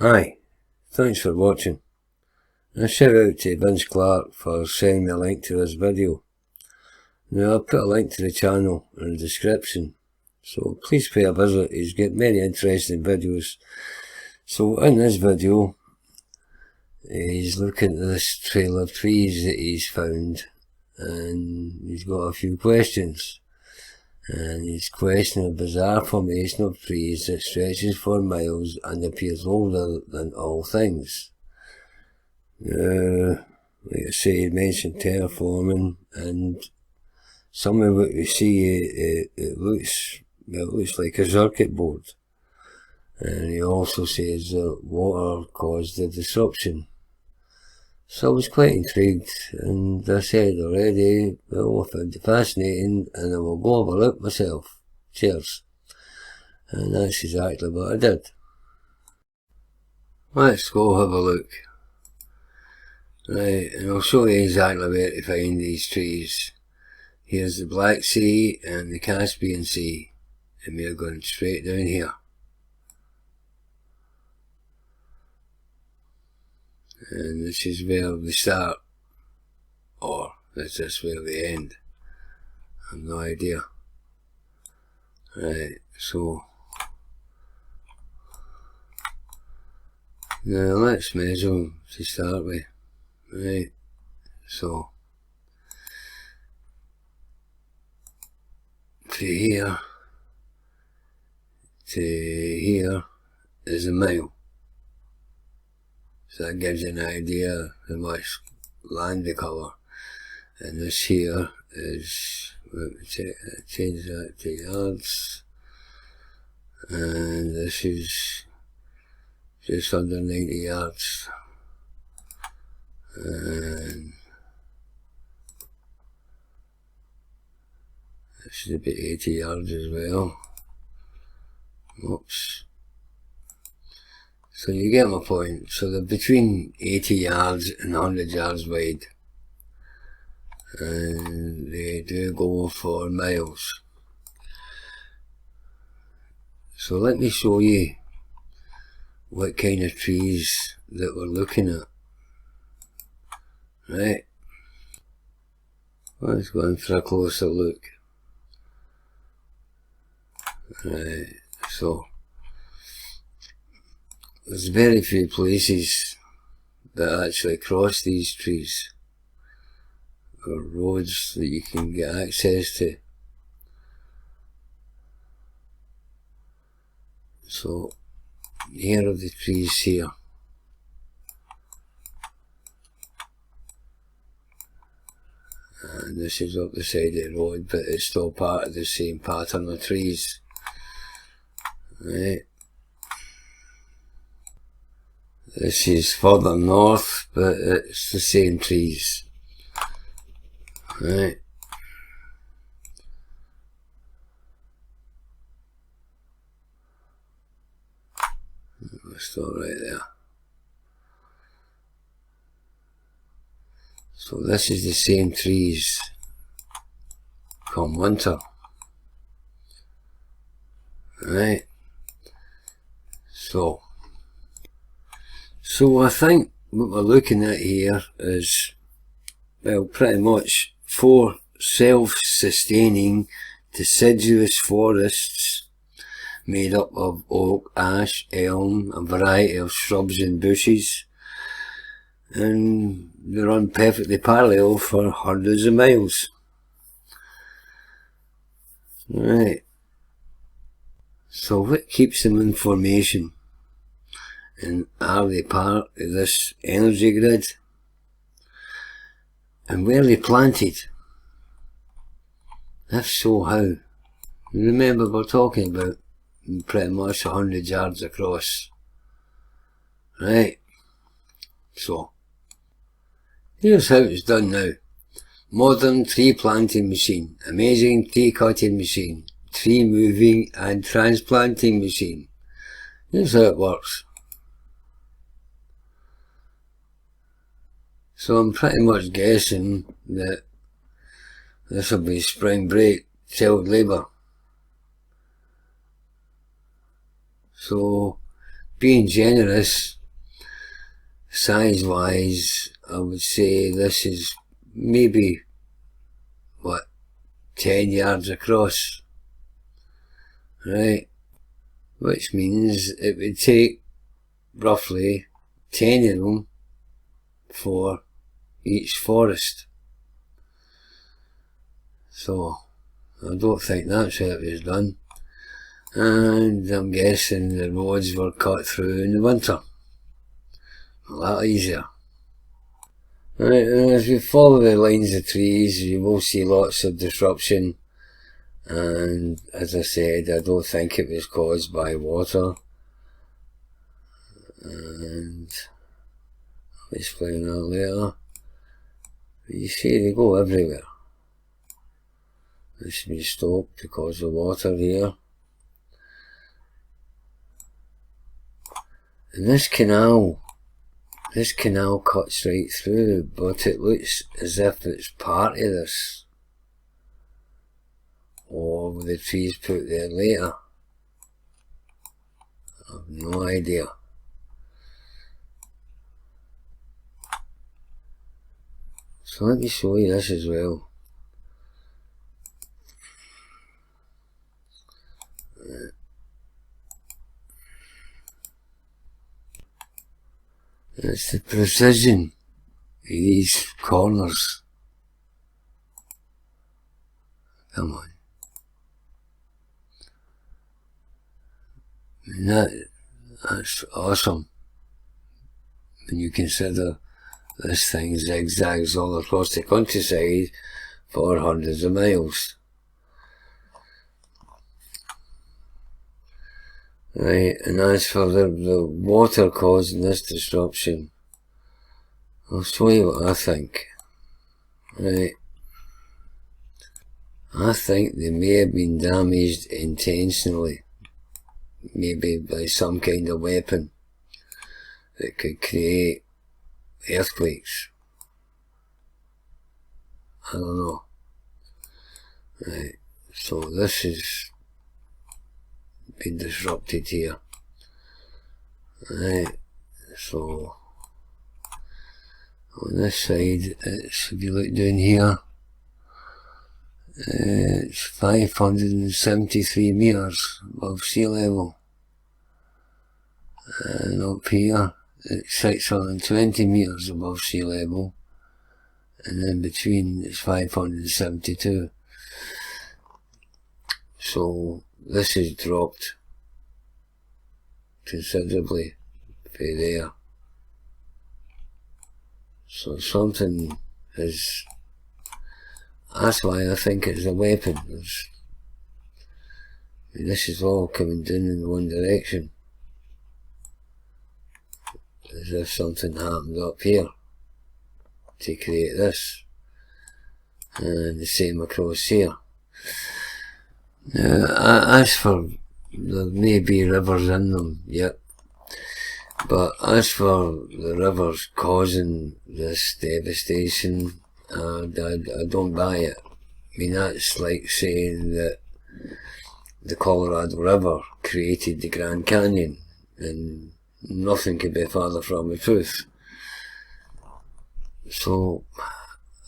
Hi, thanks for watching. A shout out to Vince Clark for sending me a link to this video. Now I'll put a link to the channel in the description, so please pay a visit. He's got many interesting videos. So in this video, he's looking at this trail of trees that he's found, and he's got a few questions. And he's questioning a bizarre formation of trees that stretches for miles and appears older than all things. Like I say, he mentioned terraforming, and some of what we see, it looks like a circuit board. And he also says that water caused the disruption. So I was quite intrigued, and I said already, well, I found it fascinating, and I will go have a look myself. Cheers. And that's exactly what I did. Let's go have a look. Right, and I'll show you exactly where to find these trees. Here's the Black Sea and the Caspian Sea, and we're going straight down here. And this is where we start, or is this where we end? I've no idea. Right, so now let's measure to start with. Right, so to here is a mile. So that gives you an idea how much land we cover. And this here is, let me change that to yards. And this is just under 90 yards. And this is about 80 yards as well. Oops. So you get my point. So they're between 80 yards and 100 yards wide. And they do go for miles. So let me show you what kind of trees that we're looking at. Right. Let's go in for a closer look. Right, so there's very few places that actually cross these trees, or roads that you can get access to. So here are the trees here. And this is up the side of the road, but it's still part of the same pattern of trees. Right. This is further north, but it's the same trees. Right. We're still right there. So this is the same trees come winter. Right. So I think what we're looking at here is, well, pretty much 4 self-sustaining deciduous forests made up of oak, ash, elm, a variety of shrubs and bushes, and they run perfectly parallel for hundreds of miles. Right. So what keeps them in formation? And are they part of this energy grid? And were they planted? If so, how? Remember, we're talking about pretty much 100 yards across. Right. So here's how it's done now. Modern tree planting machine, amazing tree cutting machine, tree moving and transplanting machine. Here's how it works. So I'm pretty much guessing that this will be spring break, child labour. So being generous, size wise, I would say this is maybe, what, 10 yards across, right? Which means it would take roughly 10 of them for each forest. So I don't think that's how it was done, and I'm guessing the roads were cut through in the winter. A lot easier. Right, and as we follow the lines of trees, you will see lots of disruption, and as I said, I don't think it was caused by water, and I'll explain that later. But you see they go everywhere. This has been stopped because of water here. And this canal cuts right through, but it looks as if it's part of this, or were the trees put there later? I have no idea. So let me show you this as well. It's the precision of these corners. Come on. And that's awesome when you consider this thing zigzags all across the countryside for hundreds of miles. Right, and as for the water causing this disruption, I'll show you what I think. Right, I think they may have been damaged intentionally, maybe by some kind of weapon that could create earthquakes. I don't know. Right, so this has been disrupted here. Right, so on this side, it's, if you look down here, it's 573 metres above sea level, and up here it's 620 metres above sea level, and in between it's 572. So this is dropped considerably from there. So something is, that's why I think it's a weapon. I mean, this is all coming down in one direction, as if something happened up here to create this, and the same across here. Now, as for, there may be rivers in them, yep, but as for the rivers causing this devastation, I don't buy it. I mean, that's like saying that the Colorado River created the Grand Canyon, and nothing could be further from the truth. So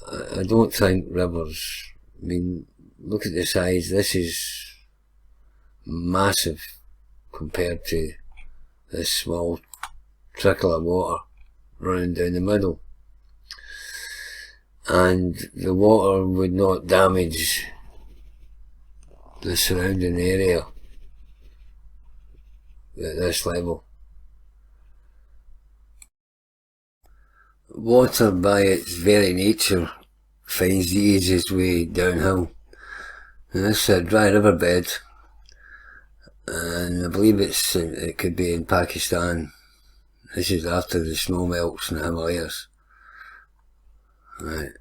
I don't think rivers, I mean, look at the size. This is massive compared to this small trickle of water running down the middle, and the water would not damage the surrounding area at this level. Water by its very nature finds the easiest way downhill, and this is a dry riverbed, and I believe it could be in Pakistan. This is after the snow melts in the Himalayas. Right.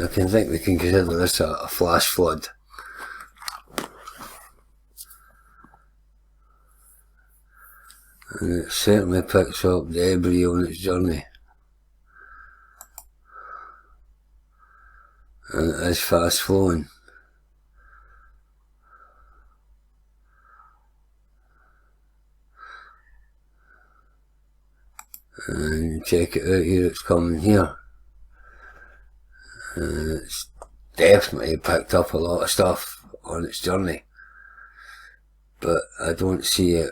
I can think we can consider this a flash flood. And it certainly picks up debris on its journey. And it is fast flowing. and check it out here, it's coming here. It's definitely picked up a lot of stuff on its journey, but I don't see it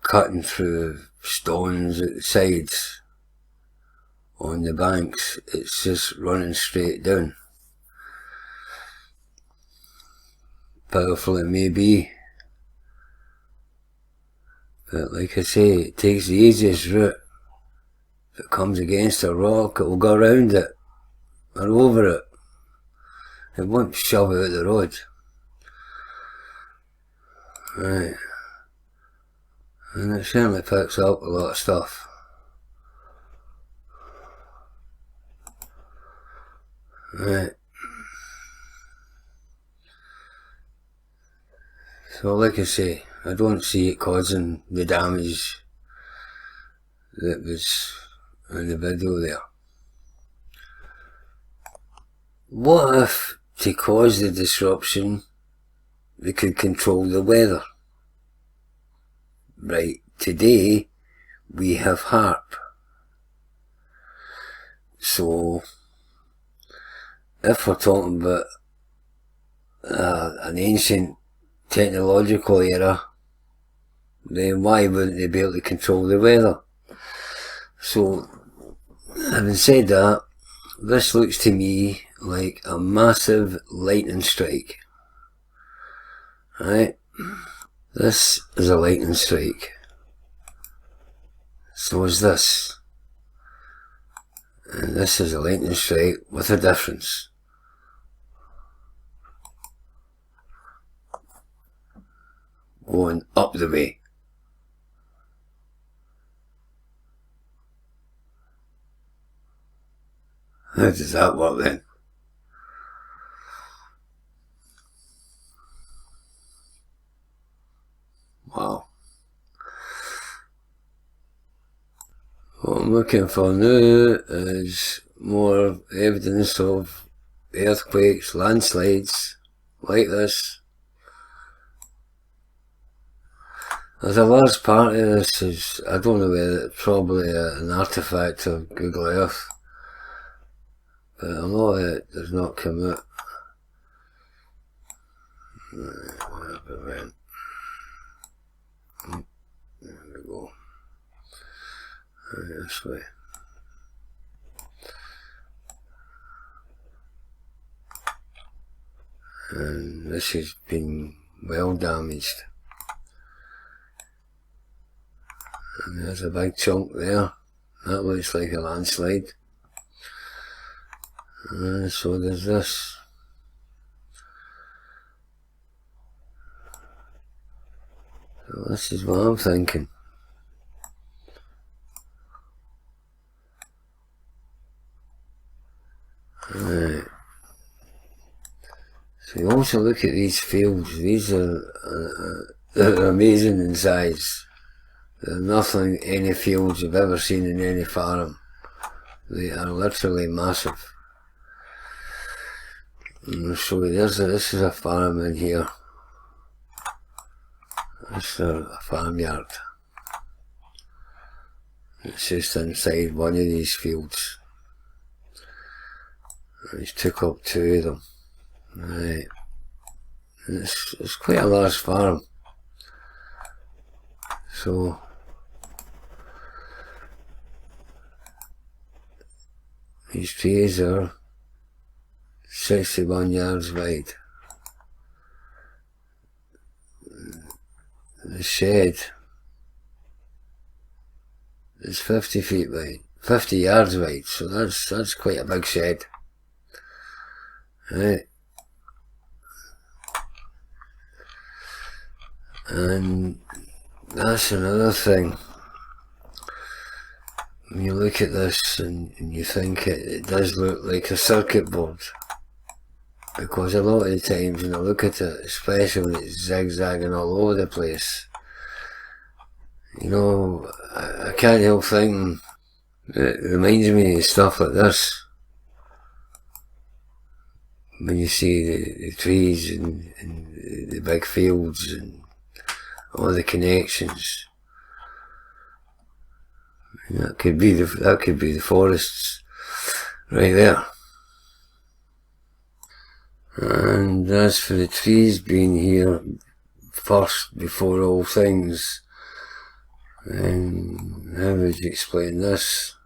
cutting through stones at the sides on the banks. It's just running straight down. Powerful it may be, but like I say, it takes the easiest route. If it comes against a rock, it will go around it or over it. It won't shove it out the road. Right. And it certainly picks up a lot of stuff. Right. So like I say, I don't see it causing the damage that was in the video there. What if, to cause the disruption, they could control the weather? Right, today we have HARP. So, if we're talking about an ancient technological era, then why wouldn't they be able to control the weather? So, having said that, this looks to me like a massive lightning strike. Right? This is a lightning strike. So is this. And this is a lightning strike with a difference. Going up the way. How does that work then? Wow. What I'm looking for now is more evidence of earthquakes, landslides, like this. There's a large part of this is, I don't know whether it's probably an artefact of Google Earth, but a lot of it does not come out. Right, there we go. Right, this way. And this has been well damaged. And there's a big chunk there. That looks like a landslide. And so there's this. So this is what I'm thinking. Right. So you also look at these fields. These are they're amazing in size. They're nothing any fields you've ever seen in any farm. They are literally massive. And I'll show you, this is a farm in here. This is a farmyard. It's just inside one of these fields. And he's took up 2 of them. Right. And it's quite a large farm. So these trees are 61 yards wide. The shed is 50 feet wide, 50 yards wide, so that's quite a big shed. Right. And that's another thing. When you look at this and you think it does look like a circuit board, because a lot of the times when I look at it, especially when it's zigzagging all over the place, you know, I can't help thinking it reminds me of stuff like this. When you see the trees and the big fields and all the connections, That could be the forests right there. And as for the trees being here first before all things, then how would you explain this?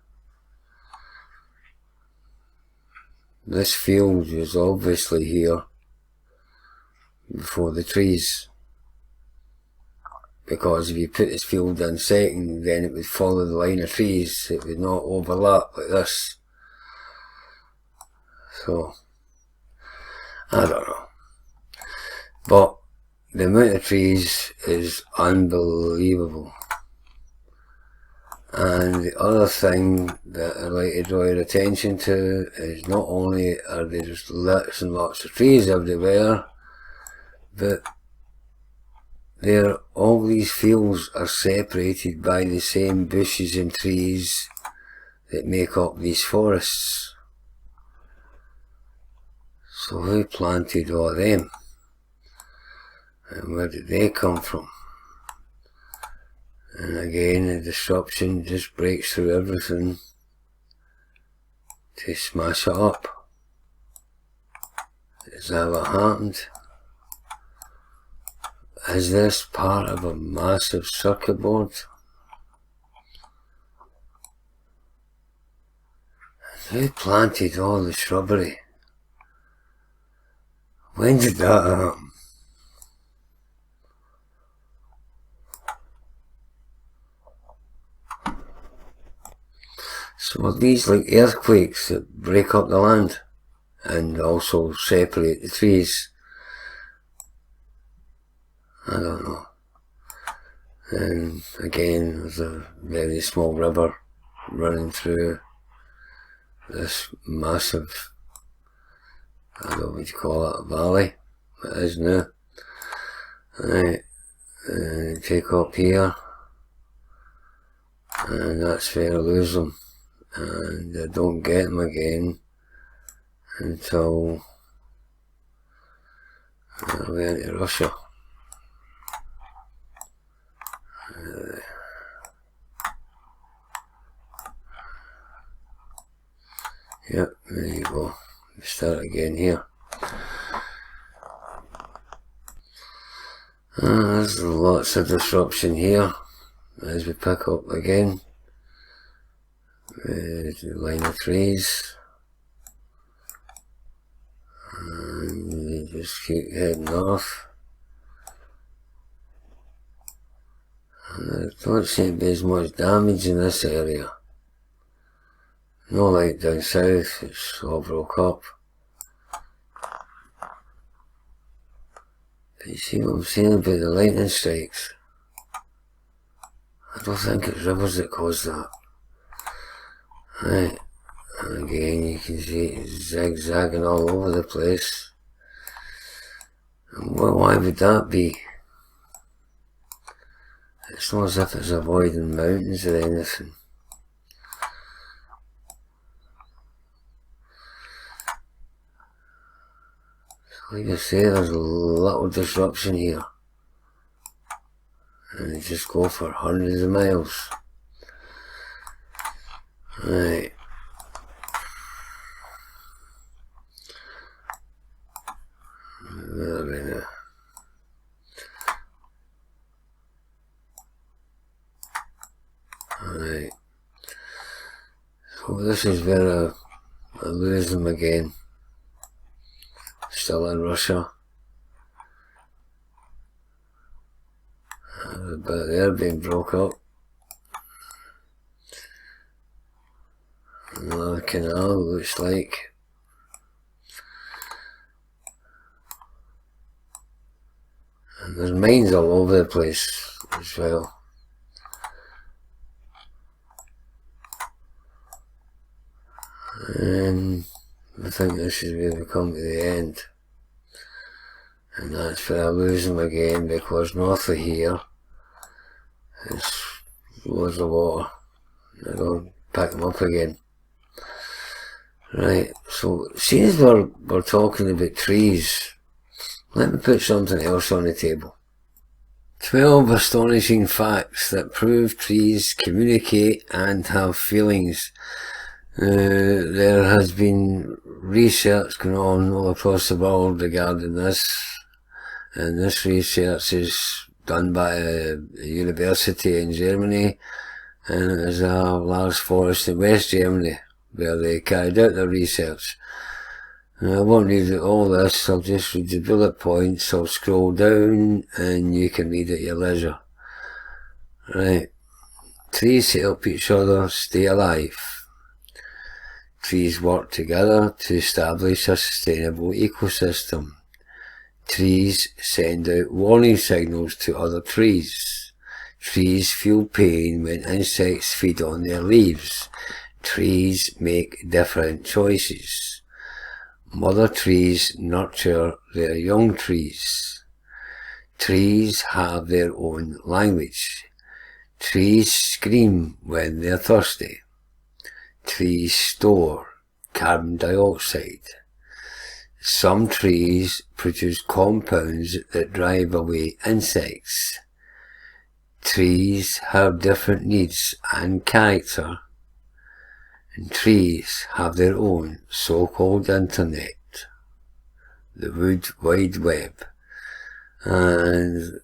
This field is obviously here before the trees, because if you put this field in second, then it would follow the line of trees, it would not overlap like this. So, I don't know. But the amount of trees is unbelievable. And the other thing that I'd like to draw your attention to is not only are there just lots and lots of trees everywhere, but all these fields are separated by the same bushes and trees that make up these forests. So who planted all them? And where did they come from? And again, the disruption just breaks through everything to smash it up. Is that what happened? Is this part of a massive circuit board? Who planted all the shrubbery? When did that happen? So are these like earthquakes that break up the land and also separate the trees? I don't know. And again, there's a very small river running through this massive, I don't know what you call it, a valley. It is now. Right, take up here, and that's where I lose them. And I don't get them again until I went to Russia. Yep, there you go. Start again here. There's lots of disruption here as we pick up again. The line of trees, and we just keep heading north. And there don't seem to be as much damage in this area. No like down south, it's all broke up. But you see what I'm saying about the lightning strikes? I don't think it's rivers that caused that. Right, and again you can see it zigzagging all over the place. And why would that be? It's not as if it's avoiding mountains or anything. So like I say, there's a little disruption here. And they just go for hundreds of miles. Right. Where are we now? Alright. So this is where I lose them again. Still in Russia. But they're being broke up. Another canal looks like. And there's mines all over the place as well. And I think this is where we come to the end. And that's where I lose them again, because north of here is loads of water. I don't pick them up again. Right, so seeing as we're talking about trees, let me put something else on the table. 12 astonishing facts that prove trees communicate and have feelings. There has been research going on all across the world regarding this, and this research is done by a university in Germany, and it is a large forest in West Germany where they carried out the research. And I won't read all this, I'll just read the bullet points. I'll scroll down and you can read at your leisure. Right. Trees help each other stay alive. Trees work together to establish a sustainable ecosystem. Trees send out warning signals to other trees. Trees feel pain when insects feed on their leaves. Trees make different choices. Mother trees nurture their young trees. Trees have their own language. Trees scream when they're thirsty. Trees store carbon dioxide. Some trees produce compounds that drive away insects. Trees have different needs and character. And trees have their own so-called internet, the Wood Wide Web. And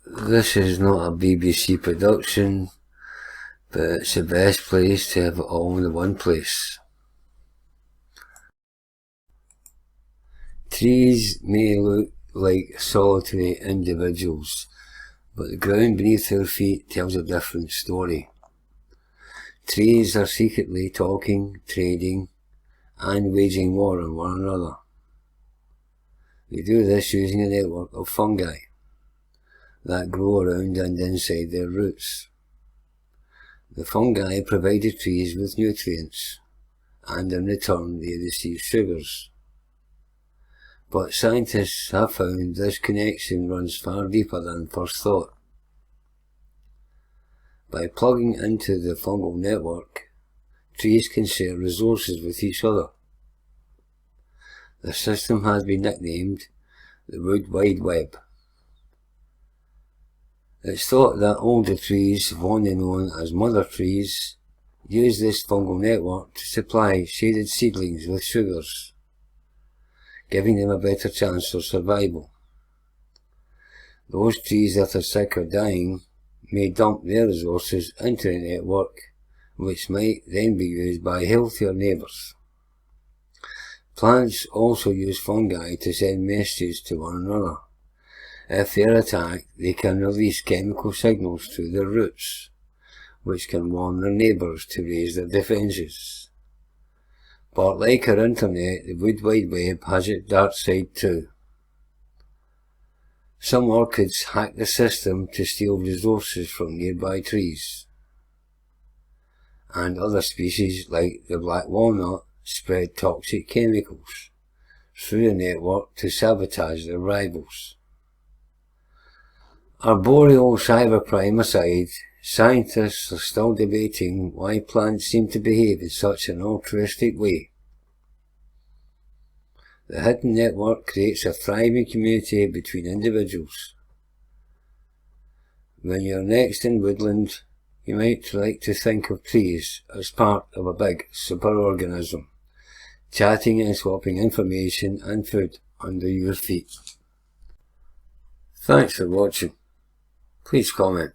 this is not a BBC production, but it's the best place to have it all in the one place. Trees may look like solitary individuals, but the ground beneath their feet tells a different story. Trees are secretly talking, trading, and waging war on one another. They do this using a network of fungi that grow around and inside their roots. The fungi provide the trees with nutrients, and in return they receive sugars. But scientists have found this connection runs far deeper than first thought. By plugging into the fungal network, trees can share resources with each other. The system has been nicknamed the Wood Wide Web. It's thought that older trees, fondly known as mother trees, use this fungal network to supply shaded seedlings with sugars, giving them a better chance of survival. Those trees that are sick or dying may dump their resources into the network, which might then be used by healthier neighbours. Plants also use fungi to send messages to one another. If they are attacked, they can release chemical signals through their roots, which can warn their neighbours to raise their defences. But like our internet, the Wood Wide Web has its dark side too. Some orchids hack the system to steal resources from nearby trees, and other species like the black walnut spread toxic chemicals through the network to sabotage their rivals. Arboreal cybercrime aside, scientists are still debating why plants seem to behave in such an altruistic way. The hidden network creates a thriving community between individuals. When you're next in woodland, you might like to think of trees as part of a big superorganism, chatting and swapping information and food under your feet. Thanks for watching. Please comment.